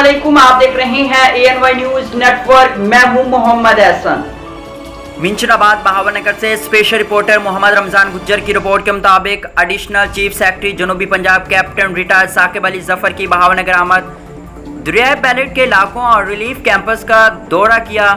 अस्सलामुअलैकुम, आप देख रहे हैं ANY न्यूज नेटवर्क। मैं हूं मोहम्मद एहसन। मिंचनाबाद बहावलनगर से स्पेशल रिपोर्टर मोहम्मद रमजान गुज्जर की रिपोर्ट के मुताबिक एडिशनल चीफ सेक्रेटरी जनूबी पंजाब कैप्टन रिटायर्ड साकिब अली जफर की बहावलनगर आमद, दरियाए बैलेट के इलाकों और रिलीफ कैंपस का दौरा किया।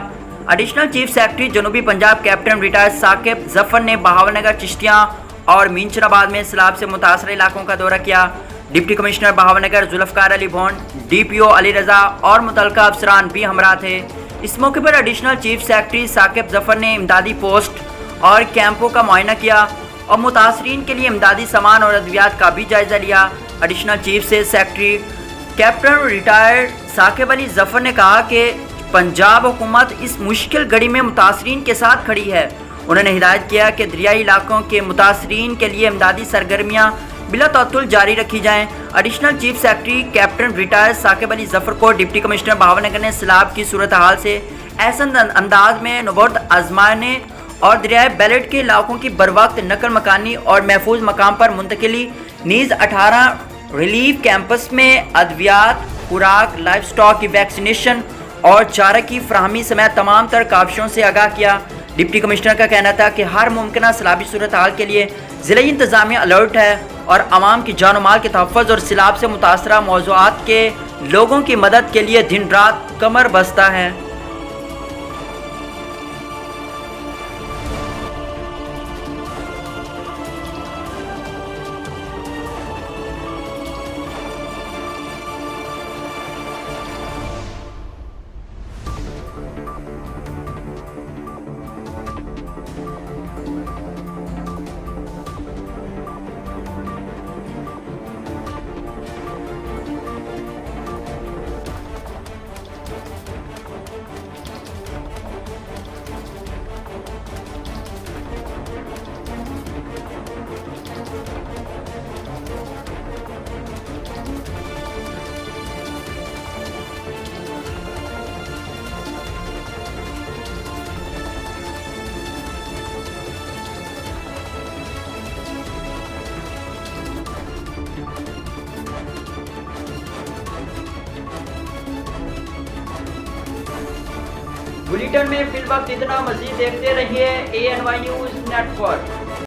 एडिशनल चीफ सेक्रेटरी जनूबी पंजाब कैप्टन रिटायर्ड साकिब जफर ने बहावलनगर, चिश्तियाँ और मिंचनाबाद में सैलाब से मुतासर इलाकों का दौरा किया। Deputy commissioner Bahawalnagar Zulfiqar Ali Bhond, DPO Ali Raza और मुतलका अफसरान भी हमरा थे। इस मौके पर additional chief secretary Saqib Zafar ने इमदादी पोस्ट और कैंपों का मुआयना किया और मुतासरीन के लिए इमदादी सामान और अद्वियात का भी जायजा लिया। एडिशनल चीफ से secretary captain retired Saqib Ali Zafar ने कहा कि पंजाब हुकूमत इस मुश्किल घड़ी में मुतासरीन के साथ खड़ी है। उन्होंने हिदायत किया कि दरियाई इलाकों के मुतासरीन के लिए इमदादी सरगर्मियाँ बिला तअत्तुल जारी रखी जाएं। Additional chief secretary captain retired Saqib Ali Zafar को डिप्टी कमिश्नर बहावलनगर ने सैलाब की सूरत हाल से ऐसन अंदाज में नबूरत आजमाने और दरियाए बैलेट के इलाकों की बरवक्त नकल मकानी और महफूज मकाम पर मुंतकिली, नीज़ 18 रिलीफ कैंपस में अद्वियात, खुराक, लाइफ स्टॉक की वैक्सीनेशन और चारा की फ्राहमी समेत तमाम तर काविशों से आगाह किया। डिप्टी कमिश्नर का कहना था कि हर मुमकिन सैलाबी सूरत हाल के लिए ज़िला इंतज़ामिया अलर्ट है और आवाम की जान माल के तहफ़्फ़ुज़ और सैलाब से मुतासरा मौज़ूआत के लोगों की मदद के लिए दिन रात कमर बस्ता है। बुलेटिन में फिल वक्त इतना, मजीद देखते रहिए ANY न्यूज नेटवर्क।